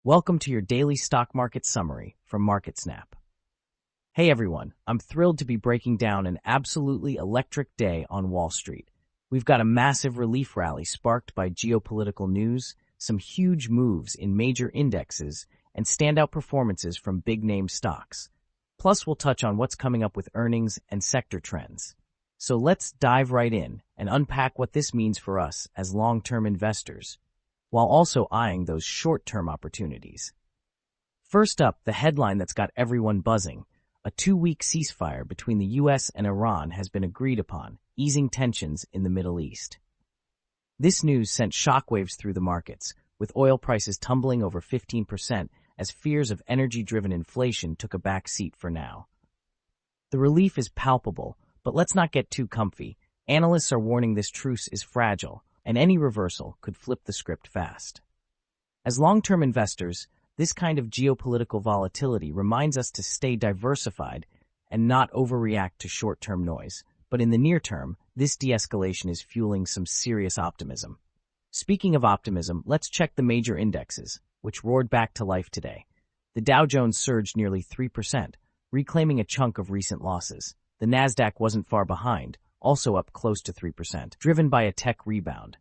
Welcome to your daily stock market summary from MarketSnap. Hey everyone, I'm thrilled to be breaking down an absolutely electric day on Wall Street. We've got a massive relief rally sparked by geopolitical news, some huge moves in major indexes, and standout performances from big-name stocks. Plus, we'll touch on what's coming up with earnings and sector trends. So let's dive right in and unpack what this means for us as long-term investors, while also eyeing those short-term opportunities. First up, the headline that's got everyone buzzing. A 2-week ceasefire between the U.S. and Iran has been agreed upon, easing tensions in the Middle East. This news sent shockwaves through the markets, with oil prices tumbling over 15% as fears of energy-driven inflation took a back seat for now. The relief is palpable, but let's not get too comfy. Analysts are warning this truce is fragile, and any reversal could flip the script fast. As long-term investors, this kind of geopolitical volatility reminds us to stay diversified and not overreact to short-term noise. But in the near term, this de-escalation is fueling some serious optimism. Speaking of optimism, let's check the major indexes, which roared back to life today. The Dow Jones surged nearly 3%, reclaiming a chunk of recent losses. The Nasdaq wasn't far behind, also up close to 3%, driven by a tech rebound.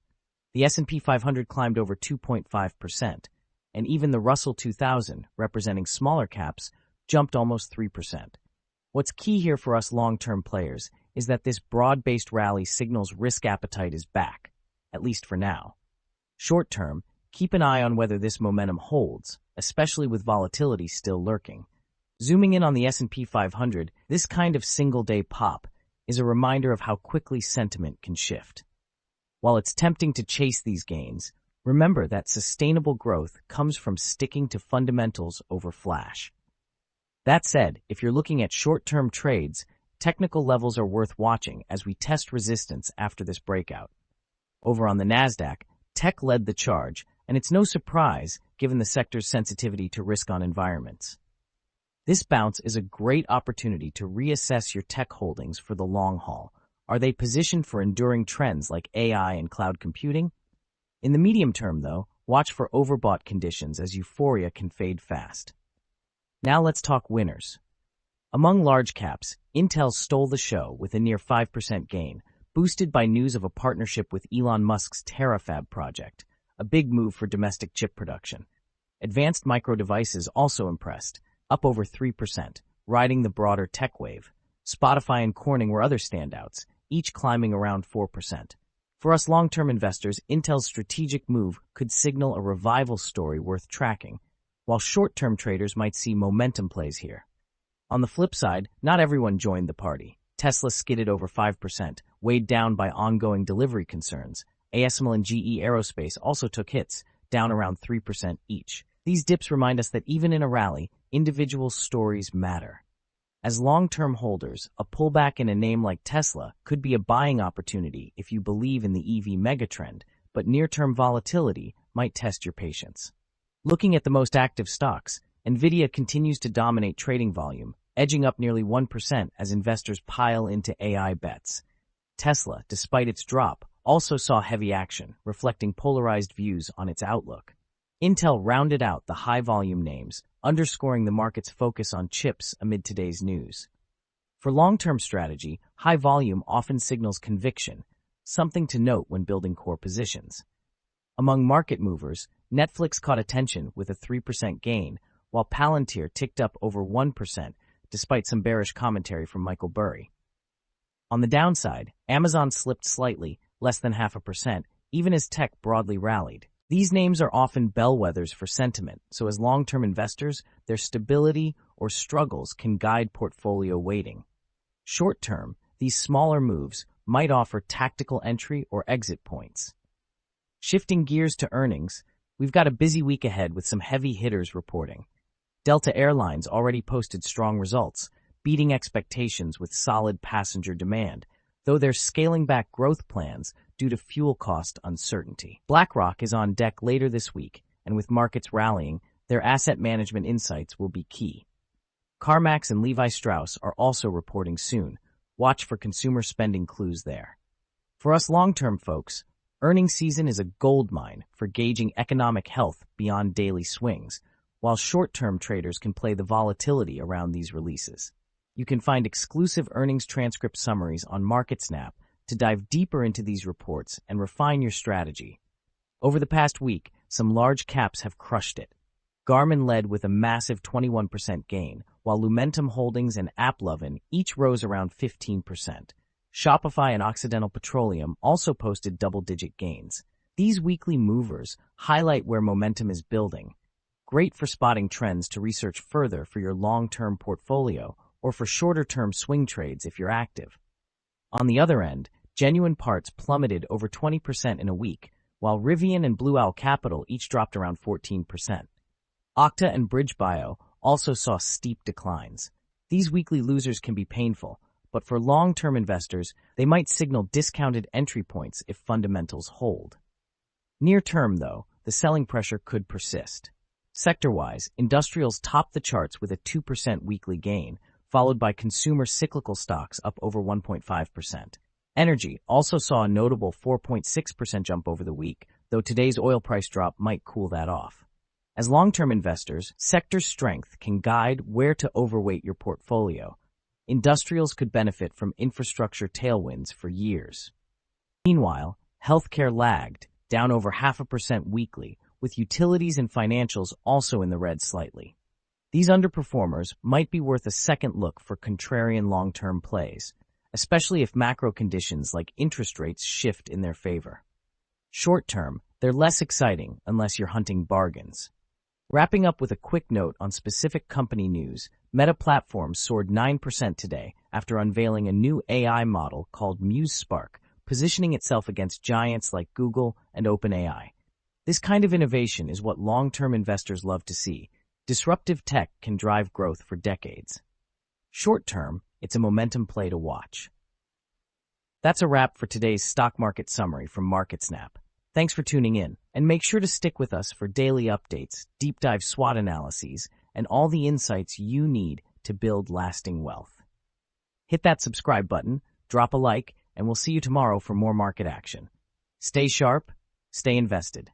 The S&P 500 climbed over 2.5%, and even the Russell 2000, representing smaller caps, jumped almost 3%. What's key here for us long-term players is that this broad-based rally signals risk appetite is back, at least for now. Short-term, keep an eye on whether this momentum holds, especially with volatility still lurking. Zooming in on the S&P 500, this kind of single-day pop is a reminder of how quickly sentiment can shift. While it's tempting to chase these gains, remember that sustainable growth comes from sticking to fundamentals over flash. That said, if you're looking at short-term trades, technical levels are worth watching as we test resistance after this breakout. Over on the Nasdaq, tech led the charge, and it's no surprise given the sector's sensitivity to risk-on environments. This bounce is a great opportunity to reassess your tech holdings for the long haul. Are they positioned for enduring trends like AI and cloud computing? In the medium term, though, watch for overbought conditions as euphoria can fade fast. Now let's talk winners. Among large caps, Intel stole the show with a near 5% gain, boosted by news of a partnership with Elon Musk's Terafab project, a big move for domestic chip production. Advanced Micro Devices also impressed, up over 3%, riding the broader tech wave. Spotify and Corning were other standouts, each climbing around 4%. For us long-term investors, Intel's strategic move could signal a revival story worth tracking, while short-term traders might see momentum plays here. On the flip side, not everyone joined the party. Tesla skidded over 5%, weighed down by ongoing delivery concerns. ASML and GE Aerospace also took hits, down around 3% each. These dips remind us that even in a rally, individual stories matter. As long-term holders, a pullback in a name like Tesla could be a buying opportunity if you believe in the EV megatrend, but near-term volatility might test your patience. Looking at the most active stocks, Nvidia continues to dominate trading volume, edging up nearly 1% as investors pile into AI bets. Tesla, despite its drop, also saw heavy action, reflecting polarized views on its outlook. Intel rounded out the high-volume names, underscoring the market's focus on chips amid today's news. For long-term strategy, high volume often signals conviction, something to note when building core positions. Among market movers, Netflix caught attention with a 3% gain, while Palantir ticked up over 1%, despite some bearish commentary from Michael Burry. On the downside, Amazon slipped slightly, less than 0.5%, even as tech broadly rallied. These names are often bellwethers for sentiment, so as long-term investors, their stability or struggles can guide portfolio weighting. Short-term, these smaller moves might offer tactical entry or exit points. Shifting gears to earnings, we've got a busy week ahead with some heavy hitters reporting. Delta Airlines already posted strong results, beating expectations with solid passenger demand, though they're scaling back growth plans due to fuel cost uncertainty. BlackRock is on deck later this week, and with markets rallying, their asset management insights will be key. CarMax and Levi Strauss are also reporting soon. Watch for consumer spending clues there. For us long-term folks, earnings season is a goldmine for gauging economic health beyond daily swings. while short-term traders can play the volatility around these releases. You can find exclusive earnings transcript summaries on MarketSnap to dive deeper into these reports and refine your strategy. Over the past week, some large caps have crushed it. Garmin led with a massive 21% gain, while Lumentum Holdings and AppLovin each rose around 15%. Shopify and Occidental Petroleum also posted double-digit gains. These weekly movers highlight where momentum is building. Great for spotting trends to research further for your long-term portfolio or for shorter-term swing trades if you're active. On the other end, Genuine Parts plummeted over 20% in a week, while Rivian and Blue Owl Capital each dropped around 14%. Okta and BridgeBio also saw steep declines. These weekly losers can be painful, but for long-term investors, they might signal discounted entry points if fundamentals hold. Near term, though, the selling pressure could persist. Sector-wise, industrials topped the charts with a 2% weekly gain, followed by consumer cyclical stocks up over 1.5%. Energy also saw a notable 4.6% jump over the week, though today's oil price drop might cool that off. As long-term investors, sector strength can guide where to overweight your portfolio. Industrials could benefit from infrastructure tailwinds for years. Meanwhile, healthcare lagged, down over 0.5% weekly, with utilities and financials also in the red slightly. These underperformers might be worth a second look for contrarian long-term plays, especially if macro conditions like interest rates shift in their favor. Short-term, they're less exciting unless you're hunting bargains. Wrapping up with a quick note on specific company news, Meta Platforms soared 9% today after unveiling a new AI model called MuseSpark, positioning itself against giants like Google and OpenAI. This kind of innovation is what long-term investors love to see. Disruptive tech can drive growth for decades. Short-term, it's a momentum play to watch. That's a wrap for today's stock market summary from MarketSnap. Thanks for tuning in, and make sure to stick with us for daily updates, deep dive SWOT analyses, and all the insights you need to build lasting wealth. Hit that subscribe button, drop a like, and we'll see you tomorrow for more market action. Stay sharp, stay invested.